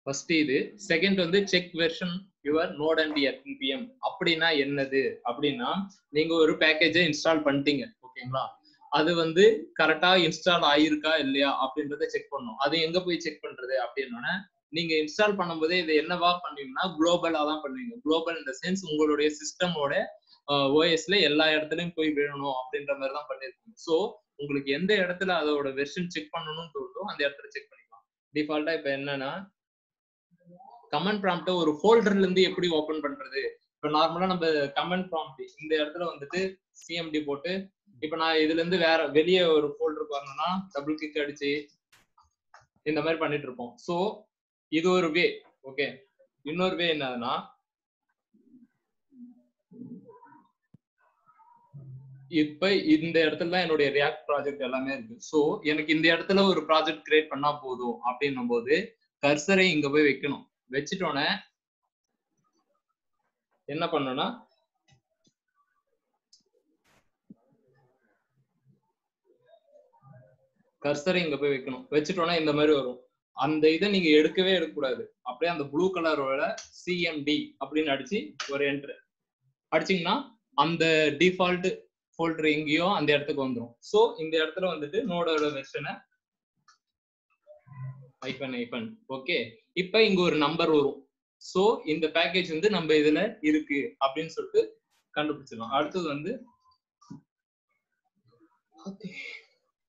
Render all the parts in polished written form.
First இது. Second வந்து check version your node and npm. அப்படின்னா என்னது அப்படின்னா, நீங்க ஒரு பேக்கேஜை இன்ஸ்டால் பண்ணிட்டீங்க ஓகேங்களா, அது வந்து கரெக்டா இன்ஸ்டால் ஆயிருக்கா இல்லையா அப்படின்றத செக் பண்ணணும். அது எங்க போய் செக் பண்றது அப்படின்னா, நீங்க இன்ஸ்டால் பண்ணும்போதே இது என்னவா பண்ணுவீங்கன்னா குளோபலா தான் பண்ணுவீங்க. குளோபல் இந்த சென்ஸ் உங்களுடைய சிஸ்டமோட ஓஎஸ்ல எல்லா இடத்துலயும் போய் விழணும் அப்படின்ற மாதிரி தான் பண்ணிருக்கீங்க. ஸோ உங்களுக்கு எந்த இடத்துல அதோட வெர்ஷன் செக் பண்ணணும்னு தோணுதோ அந்த இடத்துல செக் பண்ணிக்கலாம். டிஃபால்ட்டா இப்ப என்னன்னா, கமெண்ட் ப்ராம்ப்ட் ஒரு ஃபோல்டர்ல இருந்து எப்படி ஓபன் பண்றது. இப்ப நார்மலா நம்ம கமெண்ட் ப்ராம்ப்ட் இந்த இடத்துல வந்துட்டு சிஎம்டி போட்டு, இப்ப நான் இதுல இருந்து வேற வெளியே ஒரு ஃபோல்டருக்கு வரணும்னா டபுள் கிளிக் அடிச்சு இந்த மாதிரி பண்ணிட்டு இருப்போம். சோ இது ஒரு வே. ஓகே, இன்னொரு வே என்னன்னா, இப்ப இந்த இடத்துல தான் என்னுடைய ரியாக்ட் ப்ராஜெக்ட் எல்லாமே இருக்கு. சோ எனக்கு இந்த இடத்துல ஒரு ப்ராஜெக்ட் கிரியேட் பண்ணா போதும் அப்படின்னும் போது கர்சரை இங்க போய் வைக்கணும். வச்சுட்டோன்னே என்ன பண்ணணும்னா, கர்சரை இங்க போய் வைக்கணும். வச்சுட்டோம்னா இந்த மாதிரி வரும். அந்த இதை நீங்க எடுக்கவே எடுக்கக்கூடாது. அப்படியே அந்த ப்ளூ கலரோட சிஎம்டி அப்படின்னு அடிச்சு ஒரு என்ட்ரு அடிச்சிங்கன்னா அந்த டிஃபால்ட் ஃபோல்டர் எங்கேயோ அந்த இடத்துக்கு வந்துடும். ஸோ இந்த இடத்துல வந்துட்டு நோடோட வெர்ஷனை ஐபன். ஓகே, இப்போ இங்க ஒரு நம்பர் வரும். ஸோ இந்த பேக்கேஜ் வந்து நம்ம இதுல இருக்கு அப்படின்னு சொல்லிட்டு கண்டுபிடிச்சிடலாம். அடுத்தது வந்து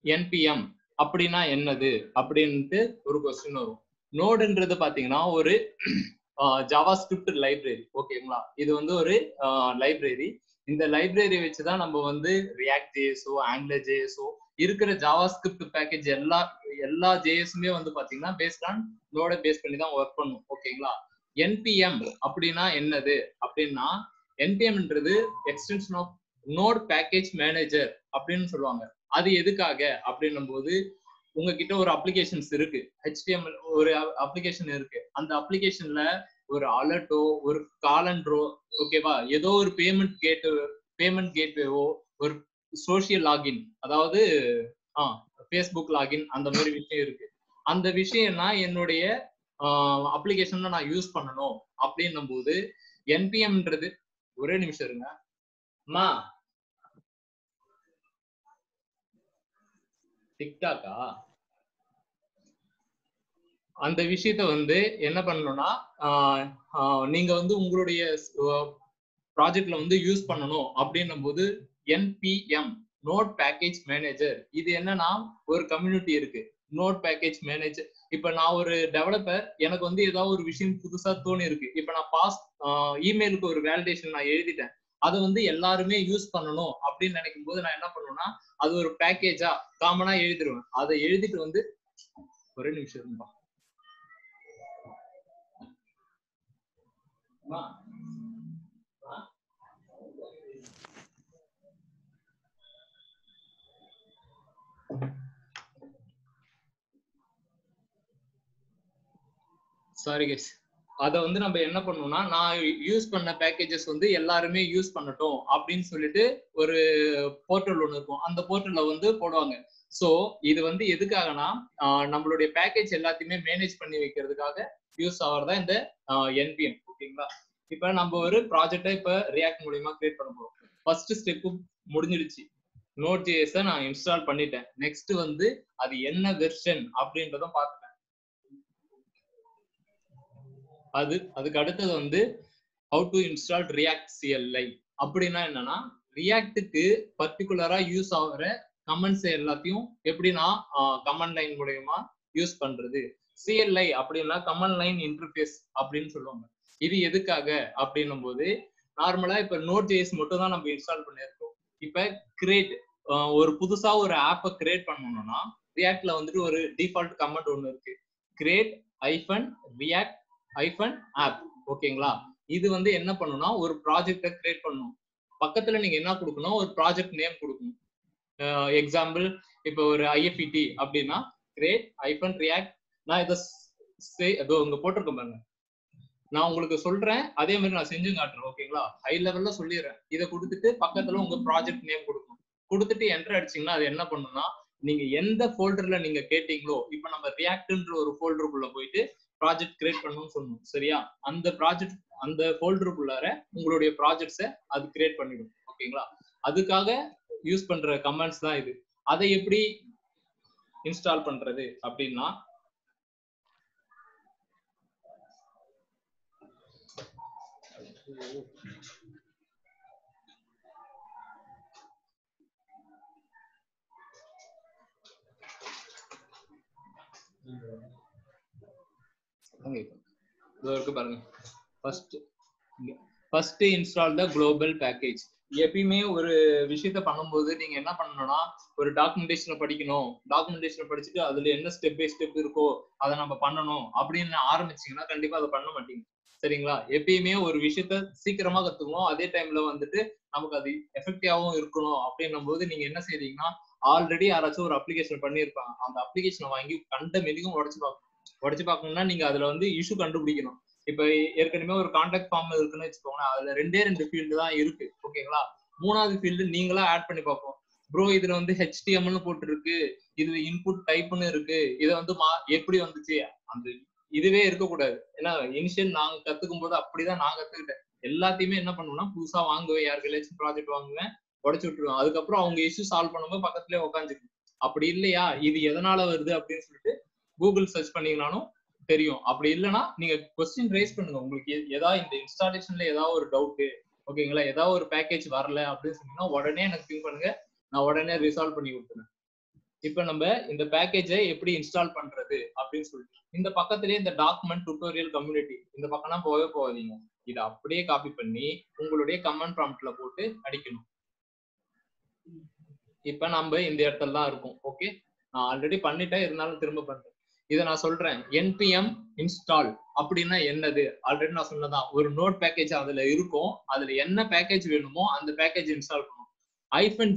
npm அப்படின்னா என்னது அப்படின்ட்டு ஒரு கொஸ்டின் வரும். நோடுன்றது பாத்தீங்கன்னா ஒரு ஜாவா ஸ்கிரிப்ட் லைப்ரரி ஓகேங்களா. இது வந்து ஒரு லைப்ரரி. இந்த லைப்ரரி வச்சுதான் நம்ம வந்து ரியாக்ட் ஜேஎஸோ ஆங்குலர் ஜேஎஸோ இருக்கிற ஜாவா ஸ்கிரிப்ட் பேக்கேஜ் எல்லா ஜேஎஸுமே வந்து பாத்தீங்கன்னா பேஸ்ட் ஆன் நோட பேஸ் பண்ணி தான் ஒர்க் பண்ணும் ஓகேங்களா. npm அப்படின்னா என்னது அப்படின்னா, npmன்றது extension of node package manager அப்படின்னு சொல்லுவாங்க. அது எதுக்காக அப்படின்னும் போது, உங்ககிட்ட ஒரு அப்ளிகேஷன்ஸ் இருக்கு, HTML ஒரு அப்ளிகேஷன் இருக்கு. அந்த அப்ளிகேஷன்ல ஒரு அலர்ட்டோ ஒரு காலண்டரோ ஓகேவா, ஏதோ ஒரு பேமெண்ட் கேட்வேவோ ஒரு சோசியல் லாகின், அதாவது ஃபேஸ்புக் லாகின் அந்த மாதிரி விஷயம் இருக்கு. அந்த விஷயம்னா என்னுடைய அப்ளிகேஷன்ல நான் யூஸ் பண்ணணும் அப்படின்னும் போது npmன்றது, ஒரே நிமிஷம் இருங்க அம்மா, டிக்டாக்கா, அந்த விஷயத்த வந்து என்ன பண்ணணும்னா, நீங்க வந்து உங்களுடைய ப்ராஜெக்ட்ல வந்து யூஸ் பண்ணணும் அப்படின்னும் போது npm நோட் பேக்கேஜ் மேனேஜர், இது என்னன்னா ஒரு கம்யூனிட்டி இருக்கு நோட் பேக்கேஜ் மேனேஜர். இப்ப நான் ஒரு டெவலப்பர், எனக்கு வந்து ஏதாவது ஒரு விஷயம் புதுசா தோணி இருக்கு. இப்ப நான் பாஸ்ட் இமெயிலுக்கு ஒரு வேலிடேஷன் நான் எழுதிட்டேன், அதை வந்து எல்லாருமே யூஸ் பண்ணணும் அப்படின்னு நினைக்கும் போது நான் என்ன பண்ணுவேன்னா, அது ஒரு பேக்கேஜா காமனா எழுதிடுவேன். அதை எழுதிட்டு வந்து, ஒரே நிமிஷம் இருந்தா சாரி கைஸ். அதை வந்து நம்ம என்ன பண்ணணும்னா, நான் யூஸ் பண்ண பேக்கேஜஸ் வந்து எல்லாருமே யூஸ் பண்ணட்டும் அப்படின்னு சொல்லிட்டு ஒரு போர்ட்டல் ஒன்று இருக்கும். அந்த போர்ட்டல்ல வந்து போடுவாங்க. ஸோ இது வந்து எதுக்காகனா, நம்மளுடைய பேக்கேஜ் எல்லாத்தையுமே மேனேஜ் பண்ணி வைக்கிறதுக்காக யூஸ் ஆகிறதா இந்த npm ஓகேங்களா. இப்போ நம்ம ஒரு ப்ராஜெக்டை இப்போ ரியாக்ட் மூலியமா கிரியேட் பண்ண போறோம். ஃபர்ஸ்ட் ஸ்டெப்பு முடிஞ்சிடுச்சு, நோட் ஜேஎஸை நான் இன்ஸ்டால் பண்ணிட்டேன். நெக்ஸ்ட் வந்து அது என்ன வெர்ஷன் அப்படின்றதும் பார்த்துட்டேன். அதுக்கு அடுத்தது வந்து how to install react CLI. அப்படின்னா என்னன்னா, ரியாக்டுக்கு பர்டிகுலரா யூஸ் ஆகுற கமெண்ட்ஸ் எல்லாத்தையும் எப்படி நான் கமெண்ட் லைன் மூலமா யூஸ் பண்றது. CLI அப்படின்னா கமெண்ட் லைன் இன்டர்ஃபேஸ் அப்படின்னு சொல்லுவாங்க. இது எதுக்காக அப்படின்னும் போது, நார்மலா இப்ப நோட் ஜேஎஸ் மட்டும் தான் நம்ம இன்ஸ்டால் பண்ணியிருக்கோம். இப்ப கிரியேட் ஒரு புதுசா ஒரு ஆப்பை கிரியேட் பண்ணணும்னா ரியாக்ட்ல வந்துட்டு ஒரு டிஃபால்ட் கமெண்ட் ஒன்று இருக்கு, கிரியேட் -react -app ஓகேங்களா. இது வந்து என்ன பண்ணணும்னா, ஒரு ப்ராஜெக்டை கிரியேட் பண்ணணும். பக்கத்துல நீங்க என்ன கொடுக்கணும், ஒரு ப்ராஜெக்ட் நேம் கொடுக்கணும். எக்ஸாம்பிள் இப்போ ஒரு IFET அப்படின்னா கிரியேட் -react. நான் இதை இங்க போட்டிருக்கேன் பாருங்க, நான் உங்களுக்கு சொல்றேன், அதே மாதிரி நான் செஞ்சு காட்டுறேன் ஓகேங்களா. ஹை லெவல்ல சொல்லிடுறேன். இதை கொடுத்துட்டு பக்கத்துல உங்க ப்ராஜெக்ட் நேம் கொடுக்கணும். கொடுத்துட்டு என்டர் அடிச்சீங்கன்னா அது என்ன பண்ணும்னா, நீங்க எந்த ஃபோல்டர்ல நீங்க கேட்டீங்களோ, இப்ப நம்ம ரியாக்ட்ன்ற ஒரு ஃபோல்டருக்குள்ள போயிட்டு ப்ராஜெக்ட் கிரியேட் பண்ணணும்னு சொன்னோம் சரியா. அந்த ப்ராஜெக்ட் அந்த ஃபோல்டருக்குள்ளார உங்களுடைய ப்ராஜெக்ட்ஸை அது கிரியேட் பண்ணிடும் ஓகேங்களா. அதுக்காக யூஸ் பண்ற கமெண்ட்ஸ் தான் இது. அதை எப்படி இன்ஸ்டால் பண்றது அப்படின்னா பாருங்க. First install the global package. எப்பயுமே ஒரு விஷயத்த பண்ணும்போது நீங்க என்ன பண்ணணும்னா ஒரு டாக்குமெண்டேஷனை படிக்கணும், டாக்குமெண்டேஷனை படிச்சுட்டு அதுல என்ன ஸ்டெப் பை ஸ்டெப் இருக்கோ அதை நம்ம பண்ணணும் அப்படின்னு ஆரம்பிச்சீங்கன்னா கண்டிப்பா அதை பண்ண மாட்டீங்க சரிங்களா. எப்பயுமே ஒரு விஷயத்த சீக்கிரமா கத்துக்கணும், அதே டைம்ல வந்துட்டு நமக்கு அது எஃபெக்டிவாவும் இருக்கணும் அப்படின்னும் போது நீங்க என்ன செய்றீங்கன்னா ஆல்ரெடி யாராச்சும் ஒரு அப்ளிகேஷன் பண்ணியிருப்பாங்க, அந்த அப்ளிகேஷனை வாங்கி கண்ட மெதிக்கும் உடச்சு பார்க்கணும்னா நீங்க அதுல வந்து இஷ்யூ கண்டுபிடிக்கணும். இப்ப ஏற்கனவே ஒரு கான்டாக்ட் ஃபார்ம் இருக்குன்னு வச்சுக்கோங்க, அதுல 2 ஃபீல்டு தான் இருக்கு ஓகேங்களா. 3வது ஃபீல்டு நீங்களா ஆட் பண்ணி பார்ப்போம். ப்ரோ இதுல வந்து HTML போட்டு இருக்கு, இதுல இன்புட் டைப்னு இருக்கு, இதை வந்து எப்படி வந்துச்சு அந்த இதுவே இருக்கக்கூடாது. ஏன்னா இனிஷியல் நாங்க கத்துக்கும் போது அப்படிதான் நான் கத்துக்கிட்டேன். எல்லாத்தையுமே என்ன பண்ணுவேன்னா புதுசா வாங்குவேன், யாருக்கு ப்ராஜெக்ட் வாங்குவேன், உடச்சு விட்டுருவேன். அதுக்கப்புறம் அவங்க இஷ்யூ சால்வ் பண்ணும்போது பக்கத்துலயே உட்காந்துருக்கும். அப்படி இல்லையா இது எதனால வருது அப்படின்னு சொல்லிட்டு கூகுள் சர்ச் பண்ணீங்கனாலும் தெரியும். அப்படி இல்லைன்னா நீங்க கொஸ்டின் ரைஸ் பண்ணுங்க. உங்களுக்கு ஏதாவது இந்த இன்ஸ்டாலேஷன்ல ஏதாவது ஒரு டவுட் ஓகேங்களா, ஏதாவது ஒரு பேக்கேஜ் வரல அப்படின்னு சொன்னீங்கன்னா உடனே எனக்கு திங்க் பண்ணுங்க, நான் உடனே ரிசால்வ் பண்ணி கொடுத்துறேன். இப்ப நம்ம இந்த பேக்கேஜை எப்படி இன்ஸ்டால் பண்றது அப்படின்னு சொல்லிட்டு இந்த பக்கத்திலேயே இந்த டாக்குமெண்ட் டுட்டோரியல் கம்யூனிட்டி இந்த பக்கம்லாம் போகாதீங்க. இதை அப்படியே காப்பி பண்ணி உங்களுடைய கமெண்ட் ப்ராம்ப்ட்ல போட்டு அடிக்கணும். இப்ப நம்ம இந்த இடத்துல தான் இருக்கும். ஓகே, நான் ஆல்ரெடி பண்ணிட்டேன், இருந்தாலும் திரும்ப பண்றேன். இதை நான் சொல்றேன், npm இன்ஸ்டால் அப்படின்னா என்னது ஆல்ரெடி நான் சொன்னதான். ஒரு நோட் பேக்கேஜ் அதுல இருக்கும், அதுல என்ன பேக்கேஜ் வேணுமோ அந்த பேக்கேஜ் இன்ஸ்டால் பண்ணும்.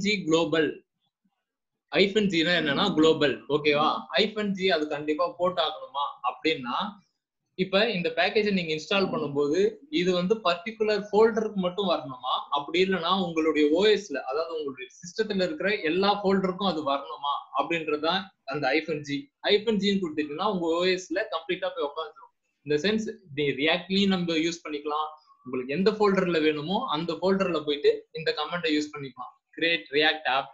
-g குளோபல், -g என்னன்னா குளோபல் ஓகேவா. -g அது கண்டிப்பா போட்டாகணுமா அப்படின்னா இப்ப இந்த பேக்கேஜை நீங்க இன்ஸ்டால் பண்ணும்போது இது வந்து பர்டிகுலர் ஃபோல்டருக்கு மட்டும் வரணுமா, அப்படி இல்லைன்னா உங்களுடைய ஓஎஸ்ல அதாவது உங்களுடைய சிஸ்டத்துல இருக்கிற எல்லா ஃபோல்டருக்கும் அது வரணுமா அப்படின்றதான் அந்த -g கொடுத்துட்டீங்கன்னா உங்க ஓஎஸ்ல கம்ப்ளீட்டா போய் உட்காந்துரும். இந்த சென்ஸ் ரியாக்ட்லயும் நம்ம யூஸ் பண்ணிக்கலாம், உங்களுக்கு எந்த ஃபோல்டர்ல வேணுமோ அந்த ஃபோல்டர்ல போயிட்டு இந்த கமெண்டை யூஸ் பண்ணிக்கலாம், கிரியேட் ரியாக்ட் ஆப்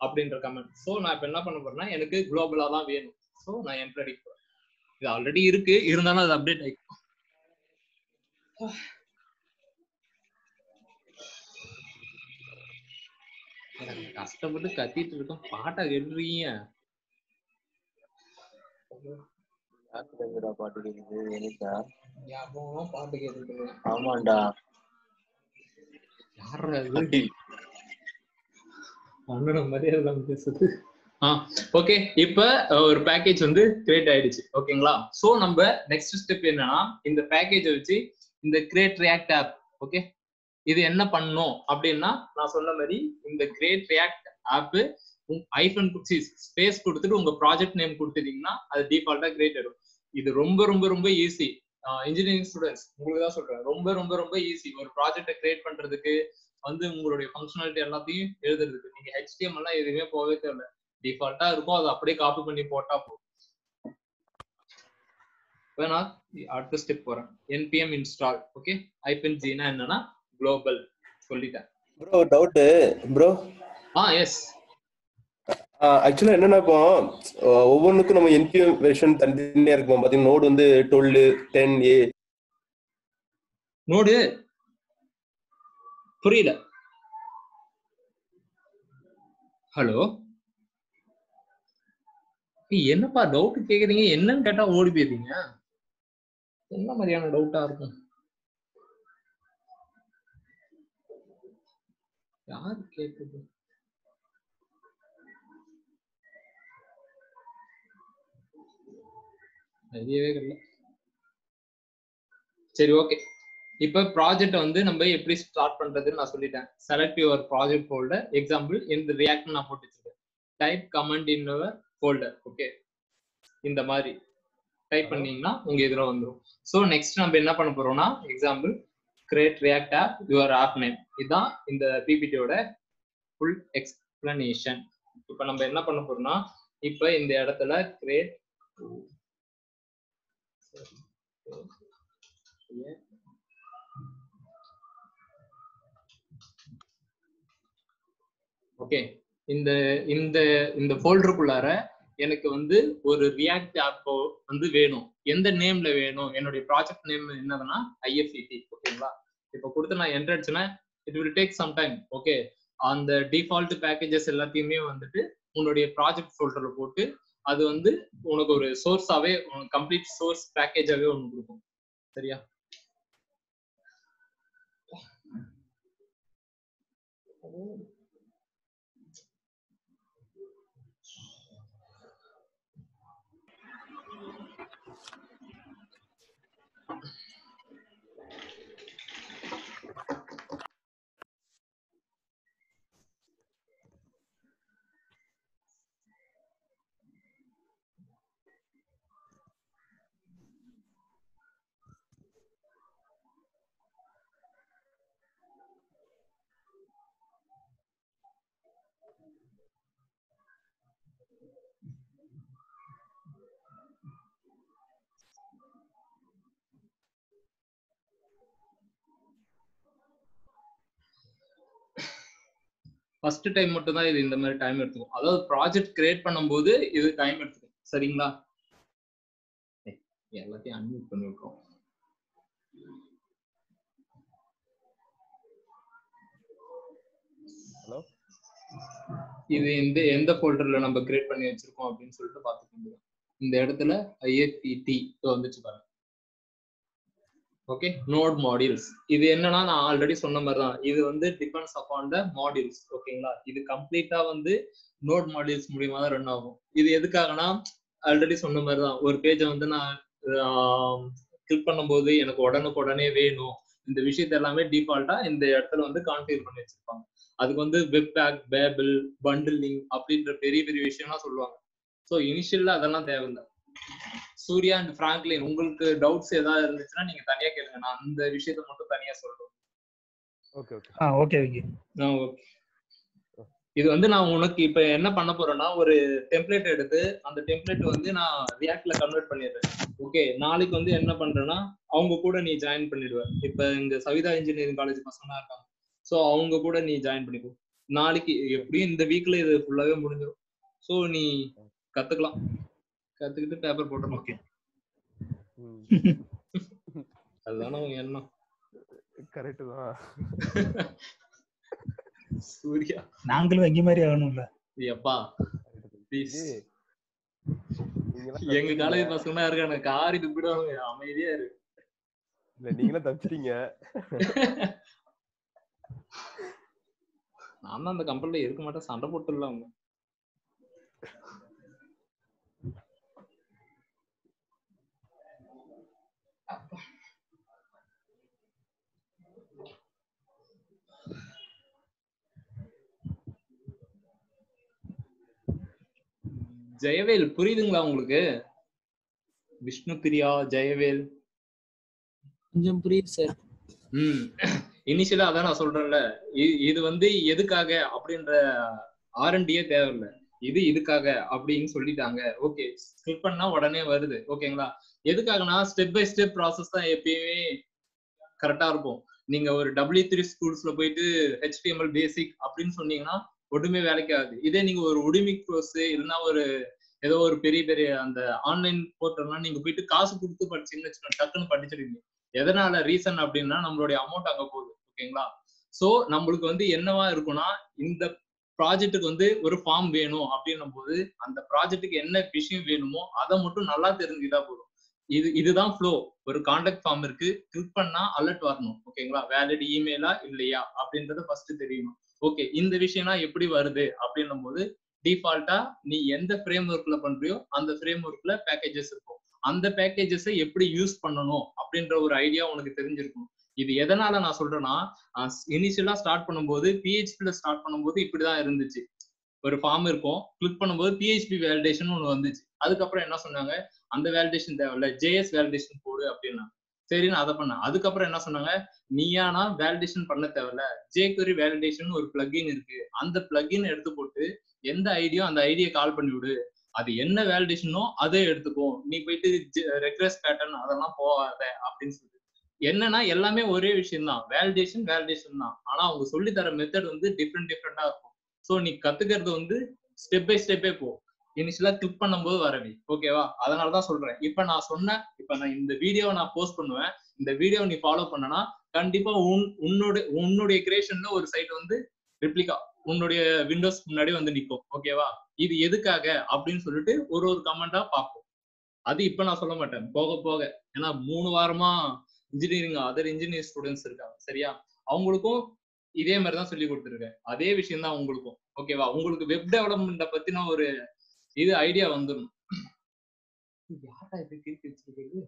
அப்படின்ற கமெண்ட். ஸோ நான் இப்ப என்ன பண்ண போறேன்னா எனக்கு குளோபலா தான் வேணும், ஸோ நான் என்டர் அடிக்க போறேன். இது ஆல்ரெடி இருக்கு, இருந்தாலும் அது அப்டேட் ஆயிக்கும். கஷ்டப்பட்டு கத்திட்டு இருக்கோம், பாட்டை கேட்டுறீங்க. பாட்டு கேக்குது பாட்டு கேட்டுட்டு இருக்கேன். ஆமாண்டா, யாரா இது அண்ணன மரியாதை பேசுது. ஓகே, இப்ப ஒரு பேக்கேஜ் வந்து கிரியேட் ஆயிடுச்சு ஓகேங்களா. சோ நம்ம நெக்ஸ்ட் ஸ்டெப் என்னன்னா இந்த பேக்கேஜை வச்சு இந்த கிரியேட் ரியாக்ட் ஆப். ஓகே, இது என்ன பண்ணும் அப்படின்னா நான் சொன்ன மாதிரி இந்த கிரியேட் ரியாக்ட் ஆப் ஸ்பேஸ் கொடுத்துட்டு உங்க ப்ராஜெக்ட் நேம் கொடுத்துட்டீங்கன்னா அது டிஃபால்ட்டா கிரியேட் ஆயிடும். இது ரொம்ப ரொம்ப ரொம்ப ஈஸி. இன்ஜினியரிங் ஸ்டூடெண்ட்ஸ் உங்களுக்கு தான் சொல்றேன், ரொம்ப ரொம்ப ரொம்ப ஈஸி ஒரு ப்ராஜெக்டை கிரியேட் பண்றதுக்கு வந்து உங்களுடைய ஃபங்க்ஷனாலிட்டி எல்லாத்தையும் எழுதுறதுக்கு. நீங்க HTML எல்லாம் எதுவுமே போகவே தேவை, டிஃபால்ட்டா இருக்கும், அதை அப்படியே காப்பி பண்ணி போட்டா போதும். இப்போ நான் அடுத்த ஸ்டெப் போறேன், npm இன்ஸ்டால். ஓகே, -g னா என்னன்னா குளோபல் சொல்லிட்டேன். Bro doubt bro. எஸ், ஆக்சுவலா என்னன்னா இப்போ ஒவ்வொன்றுக்கும் நம்ம npm வெர்ஷன் தனித்தனியா இருக்கும் பாத்தீங்கன்னா. நோடு வந்து 12 10a நோடு புரியல. ஹலோ, என்னப்பா டவுட் கேக்குறீங்க, என்னன்னு கேட்டா ஓடி போயிருக்கீங்க. என்ன மாதிரியான டவுட்டா இருக்கும், யாரு கேக்குது? தெரியவே இல்லை. சரி ஓகே, இப்ப ப்ராஜெக்ட் வந்து நம்ம எப்படி ஸ்டார்ட் பண்றதுன்னு நான் சொல்லிட்டேன். Select your project folder. Example இந்த ரியாக்ட் நான் போட்டு வச்சிருக்கேன். Type comment in your folder. Okay, இந்த மாதிரி டைப் பண்ணீங்கன்னா உங்க இதுல வந்துடும். ஸோ நெக்ஸ்ட் நம்ம என்ன பண்ண போறோம்னா example create React app your app name. இதுதான் இந்த பிபிடியோட ஃபுல் எக்ஸ்பிளனேஷன். இப்போ நம்ம என்ன பண்ண போறோம்னா இப்போ இந்த இடத்துல கிரியேட் ஓகே, இந்த இந்த இந்த ஃபோல்டருக்குள்ளார எனக்கு வந்து ஒரு ரியாக்ட் ஆப் வந்து வேணும். எந்த நேம்ல வேணும்? என்னுடைய ப்ராஜெக்ட் நேம் என்னதுன்னா IFET. ஓகேங்களா? இப்போ கொடுத்து நான் என்டர் அடிச்சேன்னா it will take some time. Okay, அந்த டிஃபால்ட் பேக்கேஜஸ் எல்லாத்தையுமே வந்துட்டு உன்னுடைய ப்ராஜெக்ட் ஃபோல்டர்ல போட்டு அது வந்து உனக்கு ஒரு சோர்ஸாவே கம்ப்ளீட் சோர்ஸ் பேக்கேஜாவே ஒன்று கொடுக்கும். சரியா? ஃபர்ஸ்ட் டைம் மட்டும் தான் இது இந்த மாதிரி டைம் எடுத்துக்கும். அதாவது ப்ராஜெக்ட் கிரியேட் பண்ணும்போது இது டைம் எடுத்துக்கும். சரிங்களா? எல்லாத்தையும் அன்மியூட் பண்ணி விட்டுறோம். ஹலோ, இது எந்த ஃபோல்டர்ல நம்ம கிரியேட் பண்ணி வச்சிருக்கோம் அப்படின்னு சொல்லிட்டு பார்த்துக்கோங்க. இந்த இடத்துல IFET வந்துச்சு பாருங்க. Okay, note modules. இது என்னன்னா நான் ஆல்ரெடி சொன்ன மாதிரி தான், இது வந்து டிபெண்ட்ஸ் அப்பான் த மாடியூல்ஸ். ஓகேங்களா? இது கம்ப்ளீட்டா வந்து நோட் மாடியூல்ஸ் மூலியமா தான் ரன் ஆகும். இது எதுக்காகனா ஆல்ரெடி சொன்ன மாதிரி தான், ஒரு பேஜை வந்து நான் கிளிக் பண்ணும்போது எனக்கு உடனே வேணும், இந்த விஷயத்த எல்லாமே டிஃபால்ட்டா இந்த இடத்துல வந்து கான்ஃபிகர் பண்ணி வச்சிருப்பாங்க. அதுக்கு வந்து வெப் பேக், பேபிள், பண்டிலிங் அப்படின்ற பெரிய பெரிய விஷயம்லாம் சொல்லுவாங்க. ஸோ இனிஷியல்ல அதெல்லாம் தேவையில்லை. சூர்யா அண்ட் பிராங்க்லின், உங்களுக்கு டவுட்ஸ் ஏதாவது இருந்துச்சுன்னா நீங்க தனியா கேளுங்க, நான் அந்த விஷயத்தை மட்டும் தனியா சொல்றேன். Okay okay okay okay. இது வந்து நான் உனக்கு இப்ப என்ன பண்ண போறேன்னா, ஒரு டெம்ப்ளேட் எடுத்து அந்த டெம்ப்ளேட் வந்து நான் ரியாக்ட்ல கன்வெர்ட் பண்ணிடுறேன். ஓகே, நாளைக்கு வந்து என்ன பண்றேன்னா அவங்க கூட நீ ஜாயின் பண்ணிடுவ. இப்ப இங்க சவிதா இன்ஜினியரிங் காலேஜ் பசங்க இருக்காங்க, சோ அவங்க கூட நீ ஜாயின் பண்ணிக்கோ. நாளைக்கு எப்படியும் இந்த வீக்ல இது ஃபுல்லாவே முடிஞ்சிடும். சோ நீ கத்துக்கலாம், கத்துக்கிட்டு பேப்பர் போட்டுறோம். ஓகே, அதுதானே உங்க எண்ணம். கரெக்ட் தான் சூர்யா. நாங்களும் எங்க மாதிரி ஆகணும்ல. எப்பா ப்ளீஸ், எங்க காலேஜ் பசங்க இருக்கானு காரி துப்பிடுவாங்க, அமைதியா இருக்கு. இல்ல நீங்களும் தப்பிச்சிட்டீங்க. நான் தான் அந்த கம்பெனில இருக்க மாட்டேன், சண்டை போட்டுல அவங்க. ஜெயவேல் புரியுதுங்களா உங்களுக்கு? விஷ்ணு பிரியா, ஜெயவேல் கொஞ்சம் புரியுது சார். இனிஷியலா அதான் நான் சொல்றேன்ல, இது வந்து எதுக்காக அப்படின்ற R&Dயே தேவையில்லை, இது இதுக்காக அப்படின்னு சொல்லிட்டாங்க. ஓகே, கிளிக் பண்ணா உடனே வருது. ஓகேங்களா? எதுக்காகனா ஸ்டெப் பை ஸ்டெப் ப்ராசஸ் தான் எப்பயுமே கரெக்டா இருக்கும். நீங்க ஒரு W3 ஸ்கூல்ஸ்ல போயிட்டு HTML பேசிக் அப்படின்னு சொன்னீங்கன்னா ஒட்டுமே வேலைக்கு ஆகுது. இதே நீங்க ஒரு உடிமி கோர்ஸ் இல்லைன்னா ஒரு ஏதோ ஒரு பெரிய பெரிய அந்த ஆன்லைன் போர்ட்டல்லாம் நீங்க போயிட்டு காசு கொடுத்து படிச்சீங்கன்னு டக்குன்னு படிச்சிருக்கீங்க. எதனால ரீசன் அப்படின்னா நம்மளுடைய அமௌண்ட் அங்க போகுது. ஓகேங்களா? சோ நம்மளுக்கு வந்து என்னவா இருக்கும்னா, இந்த ப்ராஜெக்ட்டுக்கு வந்து ஒரு ஃபார்ம் வேணும் அப்படின்னும் போது அந்த ப்ராஜெக்ட்டுக்கு என்ன விஷயம் வேணுமோ அதை மட்டும் நல்லா தெரிஞ்சுக்கிட்டா போதும். இதுதான் ஃப்ளோ. ஒரு கான்டாக்ட் ஃபார்ம் இருக்கு, கிளிக் பண்ணா அலர்ட் வரணும். ஓகேங்களா? வேலிட் இமெயிலா இல்லையா அப்படின்றத ஃபர்ஸ்ட் தெரியணும். ஓகே, இந்த விஷயம்லாம் எப்படி வருது அப்படின்னும் போது டிஃபால்ட்டா நீ எந்த ஃப்ரேம் ஒர்க்ல பண்றியோ அந்த ஃப்ரேம் ஒர்க்ல பேக்கேஜஸ் இருக்கும். அந்த பேக்கேஜஸை எப்படி யூஸ் பண்ணணும் அப்படின்ற ஒரு ஐடியா உனக்கு தெரிஞ்சிருக்கும். இது எதனால நான் சொல்றேன்னா, இனிஷியலா ஸ்டார்ட் பண்ணும்போது PHP ஸ்டார்ட் பண்ணும்போது இப்படிதான் இருந்துச்சு. ஒரு ஃபார்ம் இருக்கும், கிளிக் பண்ணும்போது PHP வேலிடேஷன் ஒன்று வந்துச்சு. அதுக்கப்புறம் என்ன சொன்னாங்க, அந்த வேலிடேஷன் தேவையில்ல, JS வேலிடேஷன் போடு அப்படின்னா சரி நான் அதை பண்ணேன். அதுக்கப்புறம் என்ன சொன்னாங்க, நீயானா வேலிடேஷன் பண்ண தேவையில்ல, jQuery வேலிடேஷன் ஒரு பிளகின் இருக்கு, அந்த பிளகின் எடுத்து போட்டு எந்த ஐடியோ அந்த ஐடியை கால் பண்ணி விடு, அது என்ன வேலிடேஷனோ அதை எடுத்துக்கோ, நீ போயிட்டு ரெக்ரெஸ் பேட்டர்ன் அதெல்லாம் போகாத அப்படின்னு சொல்லி. என்னன்னா எல்லாமே ஒரே விஷயம் தான், வேலிடேஷன் தான். ஆனா அவங்க சொல்லி தர மெத்தட் வந்து டிஃப்ரெண்டா இருக்கும். ஸோ நீ கத்துக்கிறது வந்து ஸ்டெப் பை ஸ்டெப்பே போ, இனிஷியலா கிளிக் பண்ணும்போது வரவி. ஓகேவா? அதனாலதான் சொல்றேன். இப்ப நான் இந்த வீடியோவை நான் போஸ்ட் பண்ணுவேன். இந்த வீடியோ நீ ஃபாலோ பண்ணனா கண்டிப்பா உன்னுடைய கிரியேஷன்ல ஒரு சைட் வந்து ரிப்ளிகா உன்னுடைய விண்டோஸ் முன்னாடி வந்து நிற்கும். ஓகேவா? இது எதுக்காக அப்படின்னு சொல்லிட்டு ஒரு கமெண்டா பார்ப்போம். அது இப்ப நான் சொல்ல மாட்டேன், போக போக. ஏன்னா 3 வாரமா அதர் இன்ஜினியரிங் ஸ்டூடெண்ட்ஸ் இருக்காங்க, சரியா? அவங்களுக்கும் இதே மாதிரி தான் சொல்லி கொடுத்துருக்கேன். அதே விஷயம் தான் உங்களுக்கும். ஓகேவா? உங்களுக்கு வெப் டெவலப்மெண்ட்டை பத்தின ஒரு இது ஐடியா வந்துடும். யாரா இது கேட்டு வச்சிருக்கிறது?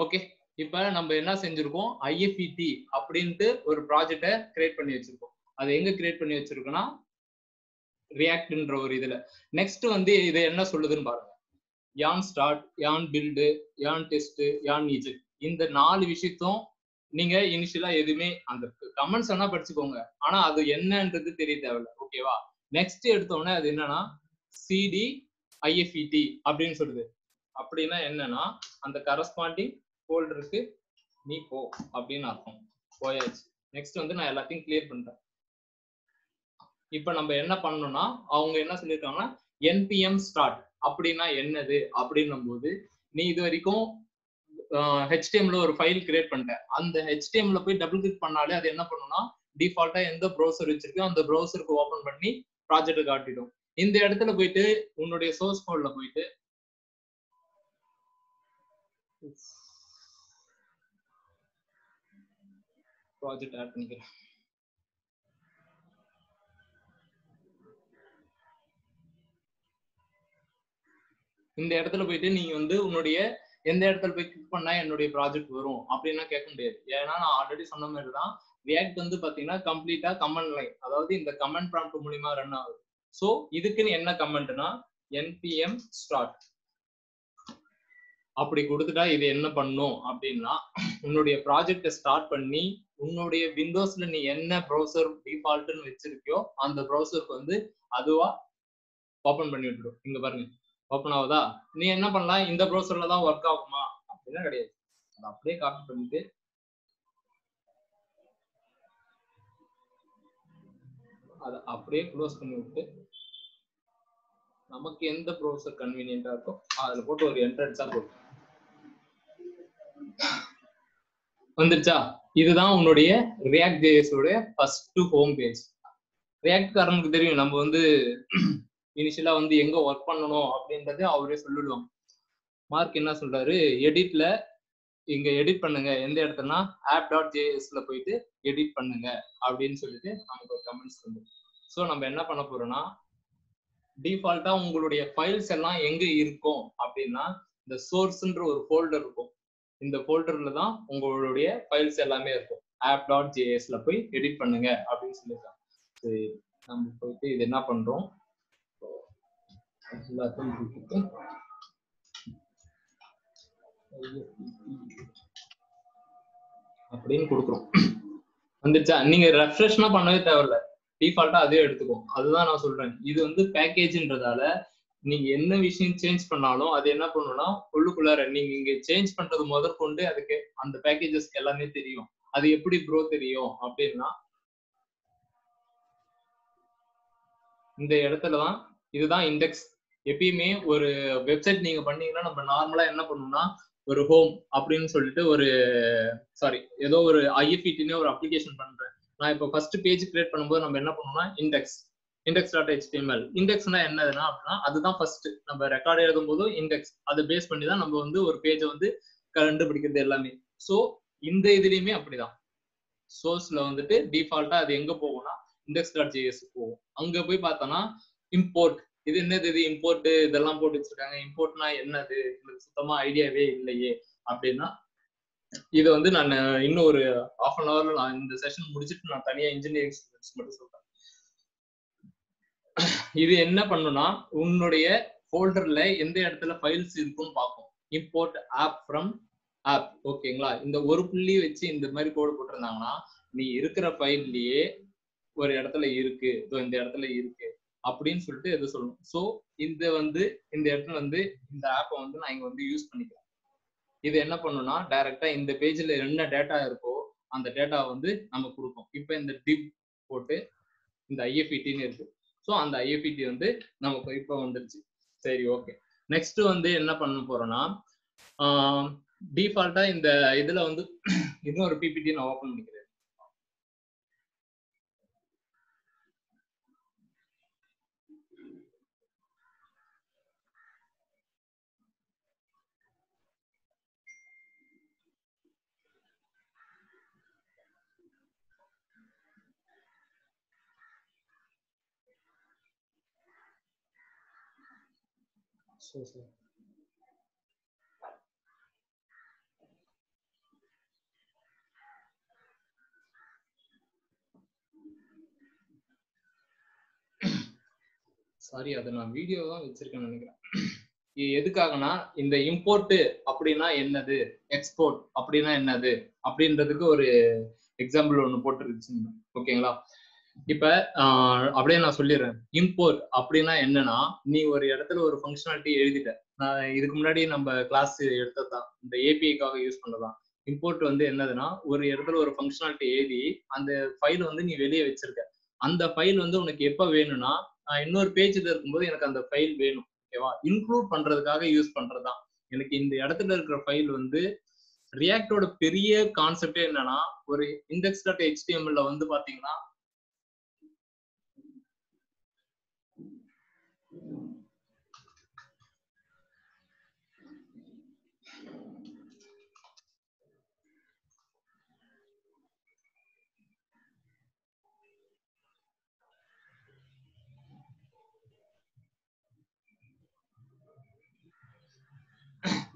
ஓகே, இப்ப நம்ம என்ன செஞ்சிருக்கோம், IFET அப்படின்ட்டு ஒரு ப்ராஜெக்டை கிரியேட் பண்ணி வச்சிருக்கோம். அது எங்க கிரியேட் பண்ணி வச்சிருக்கோம்னா ரியாக்ட்ன்ற ஒரு இதுல. நெக்ஸ்ட் வந்து இது என்ன சொல்லுதுன்னு பாருங்க. யான் ஸ்டார்ட், யான் பில்டு, யான் டெஸ்ட், யான் இஜெக்ட். இந்த 4 விஷயத்தும் நீங்க இனிஷியலா எதுவுமே அந்த கமெண்ட்ஸ் வேணா படிச்சுக்கோங்க, ஆனா அது என்னன்றது தெரிய தேவையில்ல. ஓகேவா? நெக்ஸ்ட் எடுத்தோடனே அது என்னன்னா CD IFET அப்படின்னு சொல்லுது. அப்படின்னா என்னன்னா அந்த கரஸ்பாண்டிங் ஃபோல்டருக்கு நீ போ அப்படின்னு அர்த்தம். போயாச்சு. நெக்ஸ்ட் வந்து நான் எல்லாத்தையும் கிளியர் பண்றேன். இப்ப நம்ம என்ன பண்ணோம்னா அவங்க என்ன சொல்லியிருக்காங்கன்னா NPM ஸ்டார்ட் அப்படின்னா என்னது அப்படின்னும் போது, நீ இது வரைக்கும் HTML ஒரு ஃபைல் கிரியேட் பண்ணிட்டேன். அந்த HTML போய் டபுள் கிளிக் பண்ணாலே அது என்ன பண்ணும்னா டிஃபால்ட்டா எந்த ப்ரௌசர் வச்சிருக்கோ அந்த ப்ரௌசருக்கு ஓபன் பண்ணி ப்ராஜெக்ட் காட்டிடும். இந்த இடத்துல போயிட்டு உன்னுடைய சோர்ஸ் கோட்ல போயிட்டு ப்ராஜெக்ட் ஆட் பண்ணிக்கிறேன். இந்த இடத்துல போயிட்டு நீங்க வந்து உன்னுடைய எந்த இடத்துல போய் கிளிக் பண்ணா என்னுடைய ப்ராஜெக்ட் வரும் அப்படின்னா கேட்க முடியாது. ஏன்னா நான் ஆல்ரெடி சொன்ன மாதிரி தான் ரியாக்ட் வந்து பாத்தீங்கன்னா கம்ப்ளீட்டா கமெண்ட் லைன், அதாவது இந்த கமெண்ட் ப்ராம்ப்ட் மூலமா ரன் ஆகுது. ஸோ இதுக்குன்னு என்ன கமெண்ட்னா NPM ஸ்டார்ட் அப்படி கொடுத்துட்டா இது என்ன பண்ணும் அப்படின்னா உன்னுடைய ப்ராஜெக்டை ஸ்டார்ட் பண்ணி உன்னுடைய விண்டோஸ்ல நீ என்ன ப்ரௌசர் டிஃபால்ட்னு வச்சிருக்கியோ அந்த ப்ரௌசருக்கு வந்து அதுவா ஓபன் பண்ணி விட்டுடும். இங்க பாருங்க ஓப்பன் ஆகுதா? நீ என்ன பண்ணலாம், இந்த ப்ரௌசர்ல தான் ஒர்க் ஆகுமா அப்படின்னா கிடையாது. அதை அப்படியே காப்பி பண்ணிட்டு அதை அப்படியே க்ளோஸ் பண்ணி விட்டு நமக்கு எந்த ப்ரௌசர் கன்வீனியன்டா இருக்கோ அதுல போட்டு ஒரு என்ட்ரன்ஸா போட்டு வந்துருச்சா? இதுதான் உன்னுடைய ரியாக்ட் ஜேஎஸ் உடைய ஃபர்ஸ்ட் ஹோம் பேஜ். ரியாக்ட் காரனுக்கு தெரியும் நம்ம வந்து இனிஷியலா வந்து எங்க ஒர்க் பண்ணணும் அப்படின்றது அவரே சொல்லிடுவாங்க. மார்க் என்ன சொல்றாரு, எடிட்ல இங்க எடிட் பண்ணுங்க, எந்த இடத்துலனா app.jsல போயிட்டு எடிட் பண்ணுங்க அப்படின்னு சொல்லிட்டு நமக்கு ஒரு கமெண்ட்ஸ் வந்து. ஸோ நம்ம என்ன பண்ண போறோம்னா டிஃபால்ட்டா உங்களுடைய ஃபைல்ஸ் எல்லாம் எங்க இருக்கும் அப்படின்னா இந்த சோர்ஸ்ன்ற ஒரு ஃபோல்டர் இருக்கும். இந்த ஃபோல்டர்ல தான் உங்களுடைய ஃபைல்ஸ் எல்லாமே இருக்கும். app.jsல போய் எடிட் பண்ணுங்க அப்படின்னு சொல்லியிருக்காங்க. சரி, நம்ம போயிட்டு இது என்ன பண்றோம், எல்லாத்தையும் அப்படின்னு கொடுக்குறோம். வந்துச்சா? நீங்க ரெஃப்ரெஷ்லாம் பண்ணவே தேவையில்ல, டிஃபால்ட்டா அதே எடுத்துக்கும். அதுதான் நான் சொல்றேன், இது வந்து பேக்கேஜ்ன்றதால நீங்க என்ன விஷயம் சேஞ்ச் பண்ணாலும் அது என்ன பண்ணணும்னா உள்ளுக்குள்ளார நீங்க இங்க சேஞ்ச் பண்றது முதற்கொண்டு அதுக்கு அந்த பேக்கேஜஸ்க்கு எல்லாமே தெரியும். அது எப்படி ப்ரோ தெரியும் அப்படின்னா இந்த இடத்துலதான் இதுதான் இண்டெக்ஸ். எப்பயுமே ஒரு வெப்சைட் நீங்க பண்ணீங்கன்னா நம்ம நார்மலா என்ன பண்ணணும்னா ஒரு ஹோம் அப்படின்னு சொல்லிட்டு ஒரு ஏதோ ஒரு IFET ஒரு அப்ளிகேஷன் பண்றேன் நான். இப்போ ஃபர்ஸ்ட் பேஜ் கிரியேட் பண்ணும்போது நம்ம என்ன பண்ணணும்னா index.html. இண்டெக்ஸ்னா என்னதுன்னா அப்படின்னா அதுதான் ஃபர்ஸ்ட் நம்ம ரெக்கார்ட் எழுதும் போதும் இண்டெக்ஸ் அதை பேஸ் பண்ணி தான் நம்ம வந்து ஒரு பேஜை வந்து கண்டுபிடிக்கிறது எல்லாமே. ஸோ இந்த இதுலயுமே அப்படிதான் சோர்ஸ்ல வந்துட்டு டிஃபால்ட்டா அது எங்க போகும்னா index.js போகும். அங்க போய் பார்த்தோம்னா இம்போர்ட், இது என்னது, இது இம்போர்ட் இதெல்லாம் போட்டு வச்சிருக்காங்க. இம்போர்ட்னா என்னது, எனக்கு சுத்தமா ஐடியாவே இல்லையே அப்படின்னா இது வந்து நான் இன்னும் ஒரு 1/2 hourல நான் இந்த செஷன் முடிச்சுட்டு நான் தனியா இன்ஜினியரிங் ஸ்டூடெண்ட்ஸ் மட்டும் சொல்றேன். இது என்ன பண்ணுனா உன்னுடைய ஃபோல்டர்ல எந்த இடத்துல ஃபைல்ஸ் இருக்குன்னு பார்க்கும். Import app from app. ஓகேங்களா? இந்த ஒரு புள்ளி வச்சு இந்த மாதிரி கோடு போட்டிருந்தாங்கன்னா நீ இருக்கிற ஃபைல்லையே ஒரு இடத்துல இருக்கு, இந்த இடத்துல இருக்கு அப்படின்னு சொல்லிட்டு எது சொல்லணும். ஸோ இந்த இடத்துல இந்த ஆப்பை நான் இங்க யூஸ் பண்ணிக்கிறேன். இது என்ன பண்ணுன்னா டைரக்டா இந்த பேஜ்ல என்ன டேட்டா இருக்கோ அந்த டேட்டா நம்ம கொடுக்கும். இப்போ இந்த டிப் போட்டு இந்த ஐஎஃப்இடின்னு இருக்கு. ஸோ அந்த ஐஎஃப்இடி நமக்கு இப்போ வந்துருச்சு. சரி, ஓகே. நெக்ஸ்ட் என்ன பண்ண போறோம்னா டிஃபால்ட்டா இந்த இதுல இன்னொரு பிபிடி நான் ஓபன் பண்ணிக்கிறேன். சாரி, அதை நான் வீடியோ தான் வச்சிருக்கேன்னு நினைக்கிறேன். எதுக்காகனா இந்த இம்போர்ட் அப்படின்னா என்னது, எக்ஸ்போர்ட் அப்படின்னா என்னது அப்படின்றதுக்கு ஒரு எக்ஸாம்பிள் ஒன்று போட்டுருச்சு. ஓகேங்களா? இப்ப அப்படியே நான் சொல்லிடுறேன். இம்போர்ட் அப்படின்னா என்னன்னா, நீ ஒரு இடத்துல ஒரு ஃபங்க்ஷனாலிட்டி எழுதிட்ட. நான் இதுக்கு முன்னாடி நம்ம கிளாஸ் எடுத்ததான், இந்த ஏபிஐக்காக யூஸ் பண்ணதான். இம்போர்ட் என்னதுன்னா, ஒரு இடத்துல ஒரு ஃபங்க்ஷனாலிட்டி எழுதி அந்த ஃபைல் நீ வெளியே வச்சிருக்க. அந்த ஃபைல் உனக்கு எப்ப வேணும்னா, இன்னொரு பேஜ்ல இருக்கும்போது எனக்கு அந்த ஃபைல் வேணும். ஓகேவா? இன்க்ளூட் பண்றதுக்காக யூஸ் பண்றதுதான். எனக்கு இந்த இடத்துல இருக்கிற ஃபைல் ரியாக்டோட பெரிய கான்செப்டே என்னன்னா, ஒரு index.html பாத்தீங்கன்னா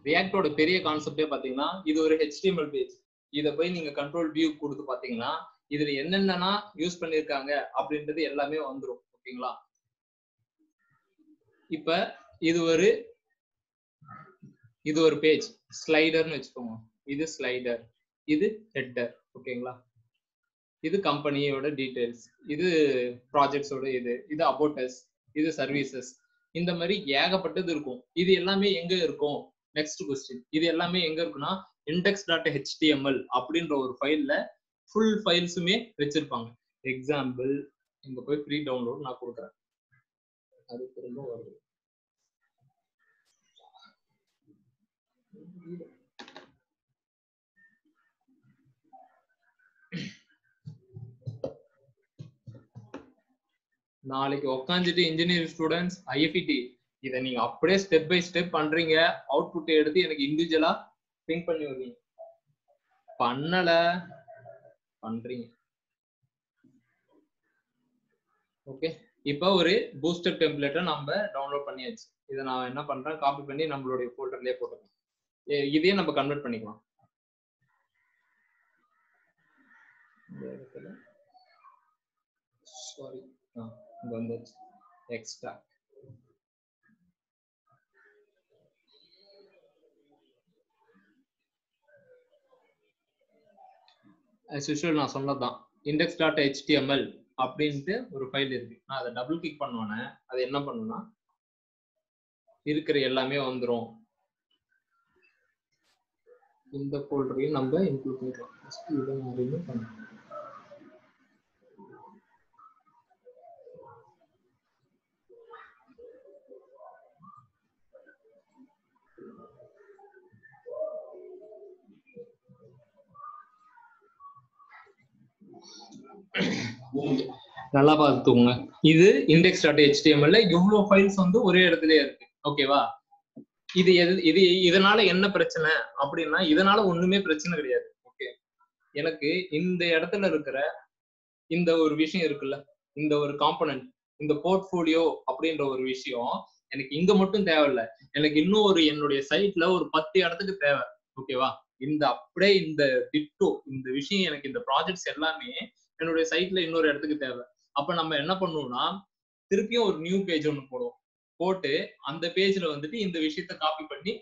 ரியாக்டோட பெரிய கான்செப்டே பாத்தீங்கன்னா இது ஒரு HTML பேஜ். இதை போய் நீங்க கண்ட்ரோல் வியூ கொடுத்து பாத்தீங்கன்னா இதுல என்னென்னா யூஸ் பண்ணிருக்காங்க அப்படின்றது எல்லாமே வந்துடும். ஓகேங்களா? இப்ப இது ஒரு பேஜ் ஸ்லைடர்னு வச்சுக்கோங்க. இது ஸ்லைடர், இது ஹெட்டர். ஓகேங்களா? இது கம்பெனியோட டீடைல்ஸ், இது ப்ராஜெக்ட்ஸோட இது அபவுட் அஸ், இது சர்வீசஸ். இந்த மாதிரி ஏகப்பட்டது இருக்கும். இது எல்லாமே எங்க இருக்கும்? Next question. இது எல்லாமே எங்க இருக்குன்னா index.html அப்படின்ற ஒரு ஃபைல்ல ஃபுல் ஃபைல்ஸுமே வச்சிருப்பாங்க. எக்ஸாம்பிள் இங்க போய் ஃப்ரீ டவுன்லோட் நான் கொடுக்குறேன். அது திரும்ப வருது. நாளைக்கு உட்காந்துட்டு இன்ஜினியரிங் ஸ்டூடெண்ட்ஸ் ஐஎஃப்இடி இதை நீங்க அப்படியே ஸ்டெப் பை ஸ்டெப் பண்றீங்க. அவுட்புட் எடுத்து எனக்கு இண்டிவிஜுவலா பிரிண்ட் பண்ணி வருவீங்க. பண்ணல பண்றீங்க. ஓகே, இப்போ ஒரு பூஸ்டர் டெம்ப்ளேட்டை நம்ம டவுன்லோட் பண்ணியாச்சு. இதை நான் என்ன பண்றேன், காப்பி பண்ணி நம்மளுடைய ஃபோல்டர்லயே போட்டுருக்கேன். இதையே நம்ம கன்வெர்ட் பண்ணிக்கலாம். சாரி, இங்க வந்துச்சு எக்ஸ்ட்ராக்ட். as usual நான் சொன்னதுதான், index.html அப்படின்ட்டு ஒரு ஃபைல் இருக்கு. நான் அதை டபுள் கிளிக் பண்ணுவேனே, அது என்ன பண்ணுன்னா இருக்கிற எல்லாமே வந்துடும். இந்த ஃபோல்டரையும் நம்ம இன்க்ளூட் பண்ணிக்கலாம். இதை நான் ரிமூவ் பண்ணுறேன். நல்லா பார்த்துக்கோங்க. இது index.html இவ்வளவு ஃபைல்ஸ் ஒரே இடத்துல இருக்கு. ஓகேவா? இது இதனால என்ன பிரச்சனை அப்படின்னா, இதனால ஒண்ணுமே பிரச்சனை கிடையாது. ஓகே, எனக்கு இந்த இடத்துல இருக்கிற இந்த ஒரு விஷயம் இருக்குல்ல, இந்த ஒரு காம்பனன்ட், இந்த போர்ட்ஃபோலியோ அப்படின்ற ஒரு விஷயம் எனக்கு இங்க மட்டும் தேவையில்லை. எனக்கு இன்னும் என்னுடைய சைட்ல ஒரு 10 இடத்துக்கு தேவை. ஓகேவா? அப்படியே இந்த டிட்டோ இந்த விஷயம் எனக்கு இந்த ப்ராஜெக்ட்ஸ் எல்லாமே என்னுடைய சைட்ல இன்னொரு இடத்துக்கு தேவை. அப்ப நம்ம என்ன பண்ணுவோம்னா, திருப்பியும் ஒரு நியூ பேஜ் ஒன்று போட்டு அந்த பேஜ்ல இந்த விஷயத்த காப்பி பண்ணி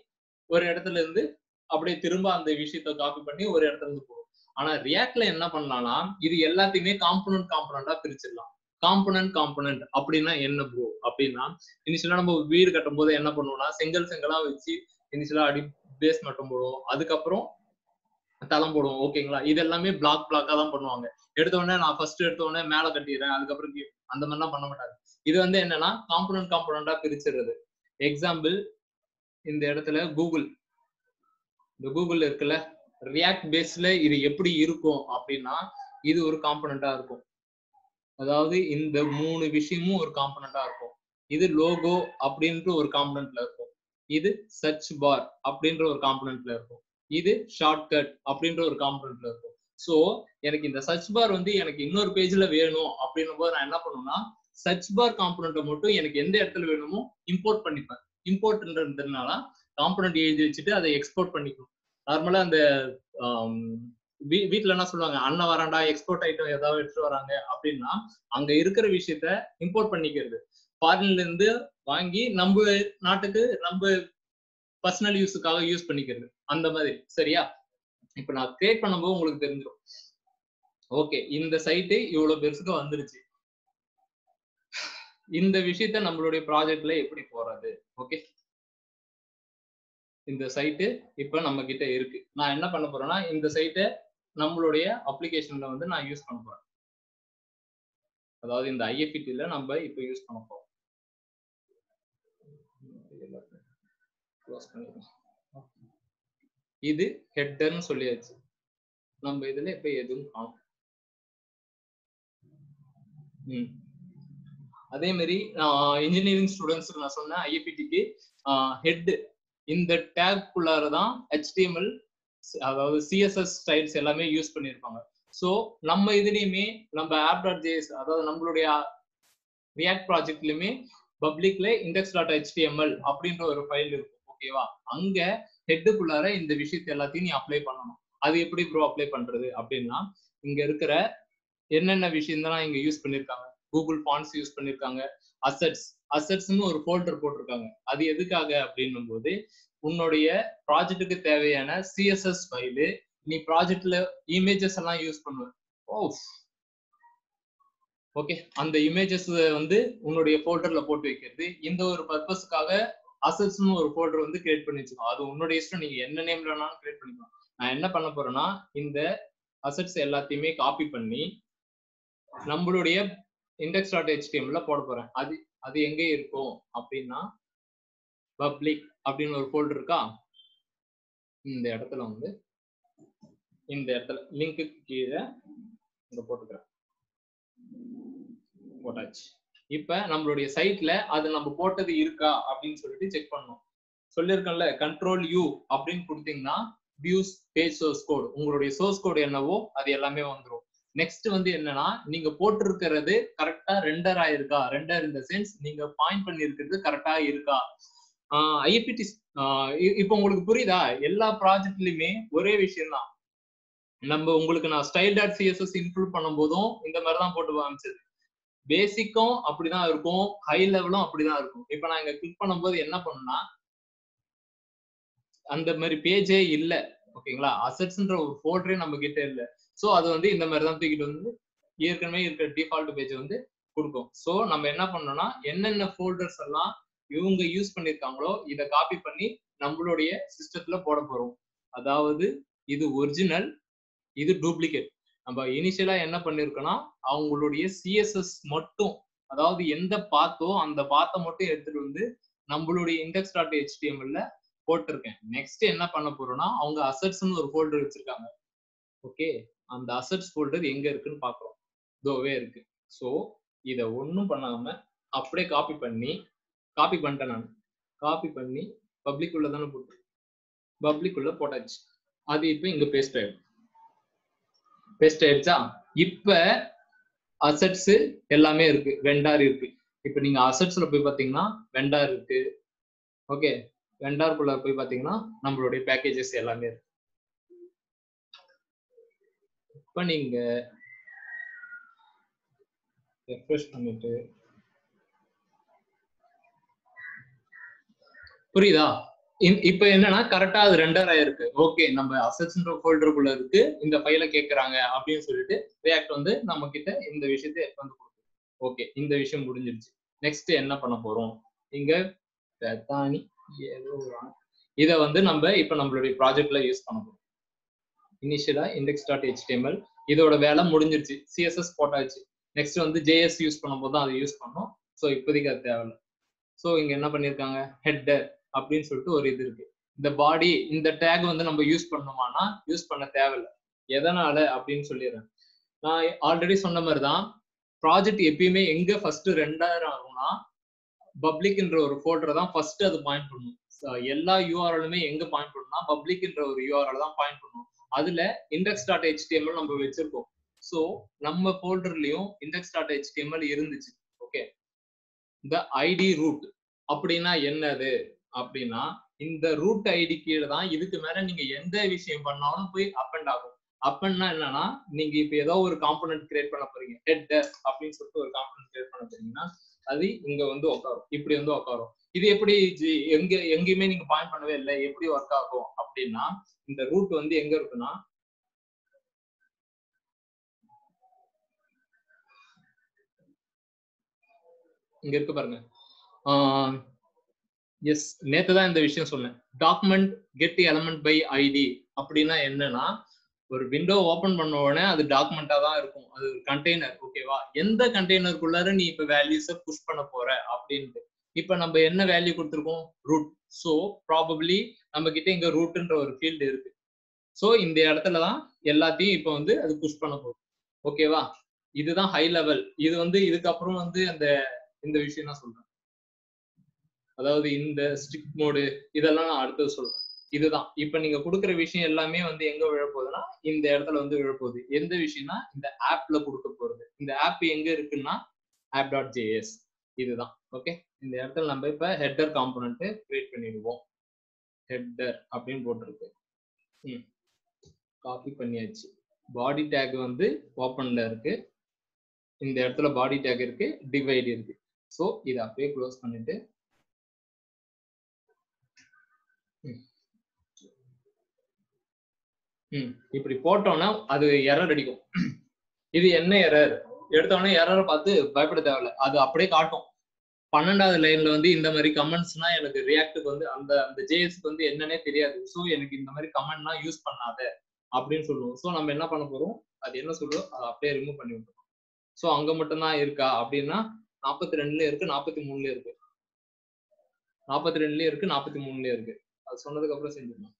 ஒரு இடத்துல இருந்து அப்படியே திரும்ப அந்த விஷயத்த காப்பி பண்ணி ஒரு இடத்துல இருந்து போடும். ஆனா ரியாக்ட்ல என்ன பண்ணலாம்னா இது எல்லாத்தையுமே காம்பனண்டா பிரிச்சிடலாம். காம்பனண்ட் அப்படின்னா என்ன ப்ரோ அப்படின்னா, இனிஷியலா நம்ம வீடு கட்டும் போது என்ன பண்ணுவோம்னா செங்கலா வச்சு இனிஷியலா அடி பேஸ் மட்டும் போடுவோம், அதுக்கப்புறம் தளம் போடுவோம். ஓகேங்களா? இது எல்லாமே பிளாக்கா தான் பண்ணுவாங்க. எடுத்த உடனே மேல கட்டிடுறேன், அதுக்கப்புறம் அந்த மாதிரிலாம் பண்ண மாட்டாங்க. இது வந்து என்னன்னா காம்பனண்டா பிரிச்சிடுறது. எக்ஸாம்பிள், இந்த இடத்துல இந்த கூகுள் இருக்குல்ல, ரியாக்ட் பேஸ்ல இது எப்படி இருக்கும் அப்படின்னா இது ஒரு காம்பனண்டா இருக்கும். அதாவது இந்த 3 விஷயமும் ஒரு காம்பனண்டா இருக்கும். இது லோகோ அப்படின்ற ஒரு காம்பனண்ட்ல இருக்கும். இது சர்ச் பார் அப்படின்ற ஒரு காம்பனண்ட்ல இருக்கும். இது ஷார்ட்கட் அப்படின்ற ஒரு காம்பனண்ட்ல இருக்கும். சோ எனக்கு இந்த சர்ச் பார் வந்து எனக்கு இன்னொரு பேஜ்ல வேணும் அப்படின்னும் போது நான் என்ன பண்ணுவேன்னா சர்ச் பார் காம்பனண்ட்டை மட்டும் எனக்கு எந்த இடத்துல வேணுமோ இம்போர்ட் பண்ணிப்பேன். இம்போர்ட்ன்றதுனால காம்பனண்ட் எழுதி வச்சுட்டு அதை எக்ஸ்போர்ட் பண்ணிக்கணும். நார்மலா அந்த வீட்டுல என்ன சொல்லுவாங்க, அண்ணன் வராண்டா எக்ஸ்போர்ட் ஐட்டம் ஏதாவது எடுத்துட்டு வராங்க அப்படின்னா அங்க இருக்கிற விஷயத்த இம்போர்ட் பண்ணிக்கிறது. ஃபாரின்ல இருந்து வாங்கி நம்ம நாட்டுக்கு நம்ம பர்சனல் யூஸுக்காக யூஸ் பண்ணிக்கிறது, அந்த மாதிரி. சரியா? இப்ப நான் கிரியேட் பண்ணும்போது உங்களுக்கு தெரிஞ்சிடும். ஓகே, இந்த சைட்டு இவ்வளவு பெருசுக்கு வந்துருச்சு. இந்த விஷயத்த நம்மளுடைய ப்ராஜெக்ட்ல எப்படி போறது? ஓகே, இந்த சைட்டு இப்ப நம்ம கிட்ட இருக்கு. நான் என்ன பண்ண போறேன்னா இந்த சைட்டை நம்மளுடைய அப்ளிகேஷன்ல வந்து நான் யூஸ் பண்ண போறேன். அதாவது இந்த IFTல நம்ம இப்ப யூஸ் பண்ண போறோம். இது ஹெட்டர்னு சொல்லியாச்சு. நம்ம இதுல இப்ப எதுவும் காணும். அதே மாதிரி இன்ஜினியரிங் ஸ்டூடெண்ட்ஸ்க்கு நான் சொன்னேன் IFTக்கு ஹெட் இந்த டேக்குள்ளாரதான் HTML அதாவது CSS ஸ்டைல்ஸ் எல்லாமே யூஸ் பண்ணியிருப்பாங்க. ஸோ நம்ம இதுலயுமே நம்ம app.js அதாவது நம்மளுடைய ரியாக்ட் ப்ராஜெக்ட்லயுமே பப்ளிக்ல index.html அப்படின்ற ஒரு ஃபைல் இருக்கும். ஓகேவா? அங்க ஹெட்டுக்குள்ளார இந்த விஷயத்தை எல்லாத்தையும் நீ அப்ளை பண்ணணும். அது எப்படி ப்ரோ அப்ளை பண்றது அப்படின்னா, இங்க இருக்கிற என்னென்ன விஷயம் தான் இங்க யூஸ் பண்ணிருக்காங்க, கூகுள் ஃபாண்ட்ஸ் யூஸ் பண்ணிருக்காங்க, அசெட்ஸ்னு ஒரு ஃபோல்டர் போட்டிருக்காங்க. அது எதுக்காக அப்படின்னும் போது உன்னுடைய ப்ராஜெக்ட்டுக்கு தேவையான CSS ஃபைலு நீ ப்ராஜெக்ட்ல இமேஜஸ் எல்லாம் யூஸ் பண்ணுவ. ஓகே, அந்த இமேஜஸ் வந்து உன்னுடைய ஃபோல்டர்ல போட்டு வைக்கிறது. இந்த ஒரு பர்பஸ்க்காக அசெட்ஸ்னு ஒரு ஃபோல்டர் வந்து கிரியேட் பண்ணி வச்சுக்கோ. அது உன்னுடைய இஷ்டம், நீங்க என்ன நேம்ல வேணாலும் கிரியேட் பண்ணிக்கலாம். நான் என்ன பண்ண போறேன்னா இந்த அசெட்ஸ் எல்லாத்தையுமே காப்பி பண்ணி நம்மளுடைய index.html போட போறேன். அது எங்க இருக்கும் அப்படின்னா பப்ளிக் அப்படின்னு ஒரு ஃபோல்டர் இருக்கா, இந்த இடத்துல வந்து இந்த இடத்துல லிங்க்கு கீழே இங்க போட்டுக்கிறேன். போட்டாச்சு. இப்ப நம்மளுடைய சைட்ல அது நம்ம போட்டது இருக்கா அப்படின்னு சொல்லிட்டு செக் பண்ணணும். சொல்லியிருக்கேன்ல, Ctrl+U அப்படின்னு கொடுத்தீங்கன்னா வியூஸ் பேஜ் சோர்ஸ் கோட், உங்களுடைய சோர்ஸ் கோட் என்னவோ அது எல்லாமே வந்துடும். நெக்ஸ்ட் வந்து என்னன்னா, நீங்க போட்டிருக்கிறது கரெக்டா ரெண்டர் ஆயிருக்கா, ரெண்டர் இந்த சென்ஸ் நீங்க பாயிண்ட் பண்ணி இருக்கிறது கரெக்டா இருக்கா. IFT இப்போ உங்களுக்கு புரியுதா? எல்லா ப்ராஜெக்ட்லயுமே ஒரே விஷயம் தான். நம்ம உங்களுக்கு நான் style.css இன்க்ளூட் பண்ணும் போதும் இந்த மாதிரி தான் போட்டு காமிச்சது. பேசிக்கும் அப்படிதான் இருக்கும், ஹை லெவலும் அப்படிதான் இருக்கும். இப்ப நான் இங்க கிளிக் பண்ணும்போது என்ன பண்ணுனா அந்த மாதிரி பேஜே இல்ல. ஓகேங்களா? அசெட்ஸ்ன்ற ஒரு ஃபோல்டரே நம்ம கிட்ட இல்ல. சோ அது வந்து இந்த மாதிரி தான் தூக்கிட்டு வந்து ஏற்கனவே இருக்கிற டிஃபால்ட் பேஜ் வந்து கொடுக்கும். சோ நம்ம என்ன பண்ணோம்னா என்னென்ன ஃபோல்டர்ஸ் எல்லாம் இவங்க யூஸ் பண்ணிருக்காங்களோ இதை காப்பி பண்ணி நம்மளுடைய சிஸ்டத்துல போட போறோம். அதாவது இது ஒரிஜினல், இது டூப்ளிகேட். நம்ம இனிஷியலா என்ன பண்ணிருக்கோம்னா அவங்களுடைய CSS மட்டும், அதாவது எந்த பாத்தோ அந்த பாத்தை மட்டும் எடுத்துட்டு வந்து நம்மளுடைய index.html போட்டிருக்கேன். நெக்ஸ்ட் என்ன பண்ண போறோம்னா அவங்க அசெட்ஸ்னு ஒரு ஃபோல்டர் வச்சிருக்காங்க. ஓகே, அந்த அசெட்ஸ் ஃபோல்டர் எங்க இருக்குன்னு பாக்குறோம். இதோவே இருக்கு. சோ இத ஒன்னும் பண்ணாம அப்படியே காப்பி பண்ணிட்டேன். நான் காப்பி பண்ணி பப்ளிக் உள்ள தானே போட்டு பப்ளிக் உள்ள போட்டாச்சு. அது இப்ப இங்க பேஸ்ட் ஆயிடுச்சா? இப்ப அசெட்ஸ் எல்லாமே இருக்கு, வெண்டார் இருக்கு. இப்ப நீங்க அசெட்ஸ்ல போய் பாத்தீங்கன்னா வெண்டார் இருக்கு. ஓகே, வெண்டார்க்குள்ள போய் பாத்தீங்கன்னா நம்மளுடைய பேக்கேஜஸ் எல்லாமே இருக்கு. இப்ப நீங்க ரெஃப்ரெஷ் பண்ணிட்டு புரியுதா? இப்ப என்னன்னா கரெக்டா அது ரெண்டர் ஆயிருக்கு. ஓகே, நம்ம அசெட்ஸ்ன்ற ஃபோல்டருக்குள்ள இருக்கு, இந்த ஃபைலை கேட்கறாங்க அப்படின்னு சொல்லிட்டு ரியாக்ட் வந்து நம்ம கிட்ட இந்த விஷயத்தை வந்து கொடுக்கும். ஓகே, இந்த விஷயம் முடிஞ்சிருச்சு. நெக்ஸ்ட் என்ன பண்ண போறோம்? இங்க இதை வந்து நம்ம இப்ப நம்மளுடைய ப்ராஜெக்ட்ல யூஸ் பண்ண போறோம். இனிஷியலா index.html இதோட வேலை முடிஞ்சிருச்சு. சிஎஸ்எஸ் போட்டாச்சு. நெக்ஸ்ட் வந்து ஜேஎஸ் யூஸ் பண்ணும்போது தான் அதை யூஸ் பண்ணோம். ஸோ இப்போதைக்கு அது தேவையில்லை. ஸோ இங்க என்ன பண்ணிருக்காங்க, ஹெட்டர் அப்படின்னு சொல்லிட்டு ஒரு இது இருக்கு. இந்த பாடி இந்த டேக் வந்து நம்ம யூஸ் பண்ணணுமானா யூஸ் பண்ண தேவையில்லை. எதனால அப்படின்னு சொல்லிடுறேன். நான் ஆல்ரெடி சொன்ன மாதிரி தான் ப்ராஜெக்ட் எப்பயுமே எங்க ஃபர்ஸ்ட் ரெண்டர் ஆகும்னா பப்ளிக்ன்ற ஒரு ஃபோல்டரை தான் ஃபர்ஸ்ட் அது பாயிண்ட் பண்ணும். எல்லா யூஆர்எலுமே எங்க பாயிண்ட் பண்ணணும்னா பப்ளிக்ன்ற ஒரு யூஆர்எல் தான் பாயிண்ட் பண்ணும். அதுல index.html நம்ம வச்சிருக்கோம். ஸோ நம்ம ஃபோல்டர்லயும் index.html இருந்துச்சு. ஓகே, இந்த ஐடி ரூட் அப்படின்னா என்னது அப்படின்னா இந்த ரூட் ஐடி கீழே தான் இதுக்கு மேல நீங்க எந்த விஷயம் பண்ணாலும் போய் அப்பண்ட் ஆகும். அப்பன்னா என்னன்னா நீங்க இப்ப ஏதோ ஒரு காம்பனன்ட் கிரியேட் பண்ண போறீங்க, ஹெட்டர் அப்படின்னு சொல்லிட்டு ஒரு காம்பனன்ட் கிரியேட் பண்ண போறீங்கன்னா அது இங்க வந்து உட்காரும், இப்படி வந்து உட்காரும். இது எப்படி எங்கேயுமே நீங்க பாயிண்ட் பண்ணவே இல்லை, எப்படி ஒர்க் ஆகும் அப்படின்னா இந்த ரூட் வந்து எங்க இருக்குன்னா இங்க இருக்கு பாருங்க. எஸ், நேத்து தான் இந்த விஷயம் சொன்னேன். Document get element by ID அப்படின்னா என்னன்னா ஒரு விண்டோ ஓபன் பண்ண உடனே அது டாக்குமெண்டா தான் இருக்கும். அது ஒரு கண்டெய்னர். ஓகேவா, எந்த கண்டெய்னருக்குள்ளார நீ இப்ப வேல்யூஸை புஷ் பண்ண போற அப்படின்ட்டு இப்ப நம்ம என்ன வேல்யூ கொடுத்துருக்கோம், ரூட். ஸோ ப்ராபபிளி நம்ம கிட்ட இங்க ரூட்ன்ற ஒரு ஃபீல்டு இருக்கு. ஸோ இந்த இடத்துலதான் எல்லாத்தையும் இப்ப வந்து அது புஷ் பண்ண போகுது. ஓகேவா, இதுதான் ஹை லெவல். இது வந்து இதுக்கப்புறம் வந்து இந்த விஷயம் தான் சொல்றேன். அதாவது இந்த ஸ்ட்ரிக் மோடு இதெல்லாம் நான் அடுத்தது சொல்றேன். இதுதான் இப்ப நீங்க கொடுக்குற விஷயம் எல்லாமே வந்து எங்க விழப்போகுதுன்னா இந்த இடத்துல வந்து விழப்போகுது. எந்த விஷயம்னா இந்த ஆப்ல கொடுக்க போறது. இந்த ஆப் எங்க இருக்குன்னா app.js இதுதான். ஓகே, இந்த இடத்துல நம்ம இப்ப ஹெட்டர் காம்பனன்ட் கிரியேட் பண்ணிடுவோம். ஹெட்டர் அப்படின்னு போட்டிருக்கு. காப்பி பண்ணியாச்சு. பாடி டேக் வந்து ஓப்பன்ல இருக்கு. இந்த இடத்துல பாடி டேக் இருக்கு, டிவைட் இருக்கு. ஸோ இதை அப்படியே க்ளோஸ் பண்ணிட்டு இப்படி போட்டோம்னா அது எரர் அடிக்கும். இது என்ன எரர்? எடுத்தோடனே எரரை பார்த்து பயப்பட தேவையில்ல, அது அப்படியே காட்டும். 12வது லைன்ல வந்து இந்த மாதிரி கமெண்ட்ஸ்னா எனக்கு ரியாக்டுக்கு வந்து அந்த ஜேஎஸ்க்கு வந்து என்னன்னே தெரியாது. ஸோ எனக்கு இந்த மாதிரி கமெண்ட்னா யூஸ் பண்ணாத அப்படின்னு சொல்லுவோம். ஸோ நம்ம என்ன பண்ண போறோம், அது என்ன சொல்றோம் அதை அப்படியே ரிமூவ் பண்ணி விட்டுறோம். ஸோ அங்க மட்டும்தான் இருக்கா அப்படின்னா 42லயும் இருக்கு, 43லயும் இருக்கு, 42லயும் இருக்கு, 43லயும் இருக்கு. அது சொன்னதுக்கு அப்புறம் செஞ்சிடணும்.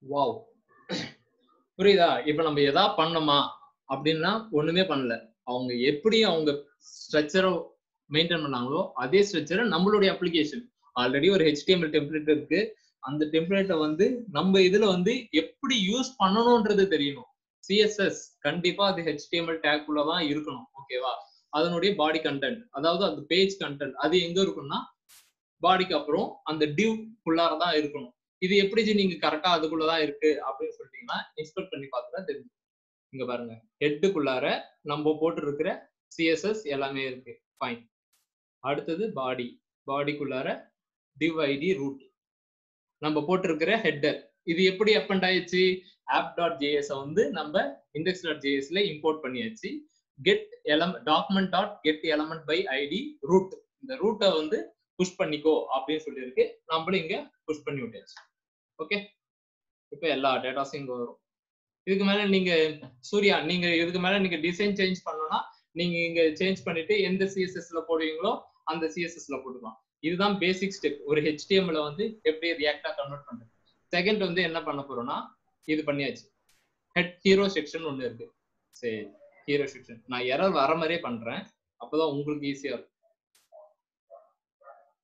வாவ், புரியுதா? இப்ப நம்ம எதா பண்ணோமா அப்படின்னா ஒண்ணுமே பண்ணல. அவங்க எப்படி அவங்க ஸ்ட்ரக்சரை மெயின்டைன் பண்ணாங்களோ அதே ஸ்ட்ரக்சரை நம்மளுடைய அப்ளிகேஷன் ஆல்ரெடி ஒரு HTML டெம்ப்ளேட் இருக்கு. அந்த டெம்ப்ளேட்டை வந்து நம்ம இதுல வந்து எப்படி யூஸ் பண்ணணும்ன்றது தெரியணும். CSS கண்டிப்பா அது HTML டேக் குள்ளதான் இருக்கணும். ஓகேவா, அதனுடைய பாடி கண்டென்ட், அதாவது அந்த பேஜ் கண்டென்ட் அது எங்க இருக்கும்னா பாடிக்கு அப்புறம் அந்த டிவ் குள்ளாரதான் இருக்கணும். இது எப்படி நீங்க கரெக்டா அதுக்குள்ளதான் இருக்கு அப்படின்னு சொல்லிட்டீங்கன்னா எக்ஸ்பெக்ட் பண்ணி பார்த்துதான் தெரியும். இங்க பாருங்க, ஹெட்டுக்குள்ளார நம்ம போட்டு இருக்கிற CSS எல்லாமே இருக்கு. ஃபைன். அடுத்தது பாடி, பாடிக்குள்ளார div id ரூட் நம்ம போட்டிருக்கிற ஹெட்டர். இது எப்படி அப்பண்ட் ஆயிடுச்சு, app.js வந்து நம்ம index.jsல இம்போர்ட் பண்ணியாச்சு. get element document.get element by id root, இந்த ரூட்டை வந்து புஷ் பண்ணிக்கோ அப்படின்னு சொல்லியிருக்கு. நம்மளும் இங்க புஷ் பண்ணி விட்டாச்சு. ஓகே, இப்ப எல்லா டேட்டாஸும் இங்க வரும். இதுக்கு மேல நீங்க சூர்யா நீங்க இதுக்கு மேல நீங்க டிசைன் சேஞ்ச் பண்ணணும்னா நீங்க இங்க சேஞ்ச் பண்ணிட்டு எந்த சிஎஸ்எஸ்ல போடுவீங்களோ அந்த சிஎஸ்எஸ்ல போட்டுக்கலாம். இதுதான் பேசிக் ஸ்டெப் ஒரு HTML வந்து எப்படி ரியாக்டா கன்வெர்ட் பண்றது. செகண்ட் வந்து என்ன பண்ண போறோம்னா இது பண்ணியாச்சு. ஹெட் ஹீரோ செக்ஷன் ஒண்ணு இருக்கு. சரி, ஹீரோ செக்ஷன் நான் எரர் வர மாதிரியே பண்றேன், அப்பதான் உங்களுக்கு ஈஸியா இருக்கும்.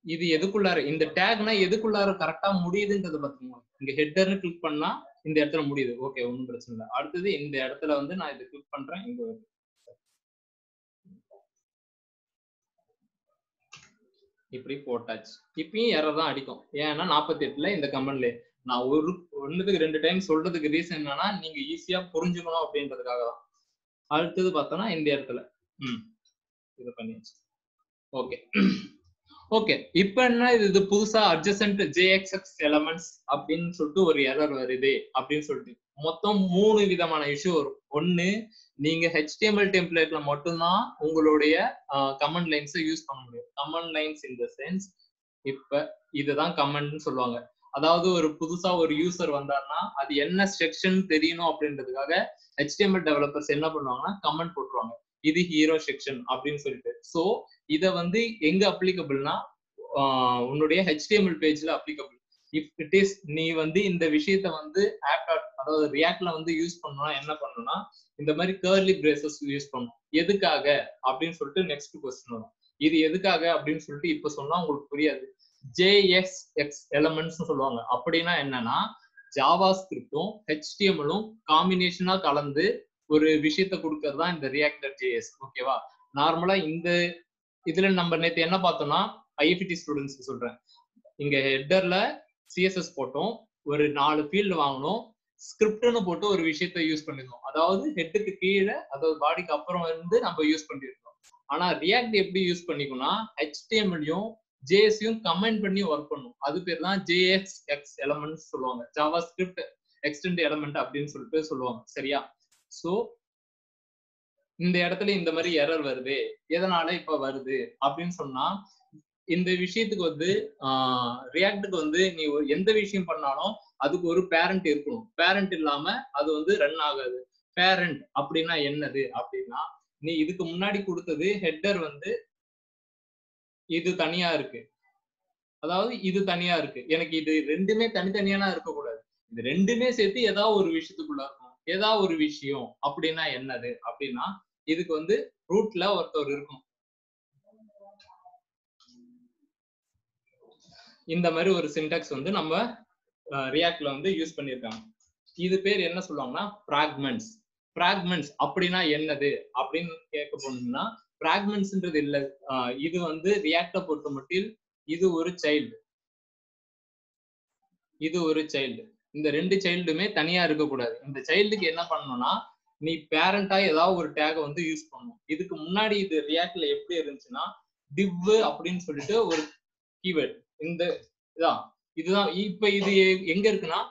இது எதுக்குள்ளார இந்த டேக்னா எதுக்குள்ளார கரெக்டா முடியுதுன்றது பாத்தீங்கன்னா இங்க ஹெட்டர்னு கிளிக் பண்ணா இந்த இடத்துல முடியுது. ஓகே, ஒன்றும் பிரச்சனை இல்லை. அடுத்தது இந்த இடத்துல வந்து நான் இதை கிளிக் பண்றேன், இங்க வருது. இப்படி போட்டாச்சு. இப்பயும் எரர் தான் அடிக்கும். ஏன்னா 48ல இந்த கமெண்ட்ல நான் ஒண்ணுக்கு 2 டைம் சொல்றதுக்கு ரீசன் என்னன்னா நீங்க ஈஸியா புரிஞ்சுக்கணும் அப்படின்றதுக்காக தான். அடுத்தது பார்த்தோம்னா இந்த இடத்துல இது பண்ணியாச்சு. Okay okay. இப்ப என்ன இது புதுசா அட்ஜசன்ட் JXX எலமெண்ட்ஸ் அப்படின்னு சொல்லிட்டு ஒரு எரர் வருது அப்படின்னு சொல்லிட்டு மொத்தம் 3 விதமான இஷ்யூ வரும். ஒன்னு, நீங்க HTML டெம்ப்ளேட்ல மட்டும்தான் உங்களுடைய கமெண்ட் லைன்ஸை யூஸ் பண்ண முடியும். Comment lines in the sense, இப்ப இதுதான் கமெண்ட்னு சொல்லுவாங்க. அதாவது ஒரு புதுசா ஒரு யூசர் வந்தாருன்னா அது என்ன செக்ஷன் தெரியணும் அப்படின்றதுக்காக HTML டெவலப்பர்ஸ் என்ன பண்ணுவாங்கன்னா கமெண்ட் போட்டுருவாங்க, இது ஹீரோ செக்ஷன் அப்படின்னு சொல்லிட்டு. ஸோ இத வந்து எங்க அப்ளிகபிள்னா உன்னுடைய HTML பேஜ்ல அப்ளிகபிள். இஃப் இட் இஸ் நீ வந்து இந்த விஷயத்த வந்து அதாவது ரியாக்ட்ல வந்து யூஸ் பண்ணணும்னா என்ன பண்ணணும்னா இந்த மாதிரி கர்லி பிரேசஸ் யூஸ் பண்ணணும். எதுக்காக அப்படின்னு சொல்லிட்டு நெக்ஸ்ட் கொஸ்டின் வரும். இது எதுக்காக அப்படின்னு சொல்லிட்டு இப்ப சொன்னா உங்களுக்கு புரியாது. JXX எலமெண்ட்ஸ் சொல்லுவாங்க. அப்படின்னா என்னன்னா ஜாவா ஸ்கிரிப்டும் HTML-ம் காம்பினேஷனா கலந்து ஒரு விஷயத்த கொடுக்கறது தான் இந்த ரியாக்டர் JS. ஓகேவா? நார்மலா இந்த இதுல நம்ம நேற்று என்ன பார்த்தோம்னா IFT ஸ்டூடெண்ட்ஸ் சொல்றேன், இங்க ஹெட்டர்ல CSS போட்டோம், ஒரு 4 ஃபீல்டு வாங்கணும், ஸ்கிரிப்ட்னு போட்டு ஒரு விஷயத்த யூஸ் பண்ணிருந்தோம். அதாவது ஹெட்டுக்கு கீழே, அதாவது பாடிக்கு அப்புறம் வந்து நம்ம யூஸ் பண்ணிருந்தோம். ஆனா ரியாக்ட் எப்படி யூஸ் பண்ணிக்கணும்னா HTML-யும் JS-யும் கமெண்ட் பண்ணி ஒர்க் பண்ணும். அது பேர் தான் JXX எலமெண்ட்ஸ் சொல்லுவாங்க. ஜாவா ஸ்கிரிப்ட் எக்ஸ்டெண்ட் எலமெண்ட் அப்படின்னு சொல்லிட்டு சொல்லுவாங்க. சரியா? சோ இந்த இடத்துல இந்த மாதிரி எரர் வருது. எதனால இப்ப வருது அப்படின்னு சொன்னா, இந்த விஷயத்துக்கு வந்து ரியாக்டுக்கு வந்து நீ எந்த விஷயம் பண்ணாலும் அதுக்கு ஒரு பேரண்ட் இருக்கணும். பேரண்ட் இல்லாம அது வந்து ரன் ஆகாது. பேரண்ட் அப்படின்னா என்னது அப்படின்னா, நீ இதுக்கு முன்னாடி கொடுத்தது ஹெட்டர் வந்து இது தனியா இருக்கு, அதாவது இது தனியா இருக்கு. எனக்கு இது ரெண்டுமே தனித்தனியானா இருக்கக்கூடாது. இது ரெண்டுமே சேர்த்து ஏதாவது ஒரு விஷயத்துக்குள்ள இருக்கும். ஏதாவது ஒரு விஷயம் அப்படின்னா என்னது அப்படின்னா, இதுக்கு வந்து ரூட்ல ஒருத்தர் இருக்கும். இந்த மாதிரி ஒரு சின்டாக்ஸ் வந்து நம்ம ரியாக்ட்ல வந்து யூஸ் பண்ணியிருக்காங்க. இது பேர் என்ன சொல்லுவாங்கன்னா பிராக்மெண்ட்ஸ். பிராக்மெண்ட்ஸ் அப்படின்னா என்னது அப்படின்னு கேட்க போனீங்கன்னா, பிராக்மெண்ட்ஸ்ன்றது இல்ல, இது வந்து ரியாக்டை பொறுத்த மட்டும் இது ஒரு சைல்டு, இது ஒரு சைல்டு. இந்த 2 சைல்டுமே தனியா இருக்கக்கூடாது. இந்த சைல்டுக்கு என்ன பண்ணணும்னா, நீ பேரண்டா ஏதாவது ஒரு டேக வந்து யூஸ் பண்ணணும். இதுக்கு முன்னாடி இது ரியாக்ட்ல எப்படி இருந்துச்சுன்னா div அப்படின்னு சொல்லிட்டு ஒரு கீவேர்ட், இந்த இதுதான் இப்ப இது எங்க இருக்குன்னா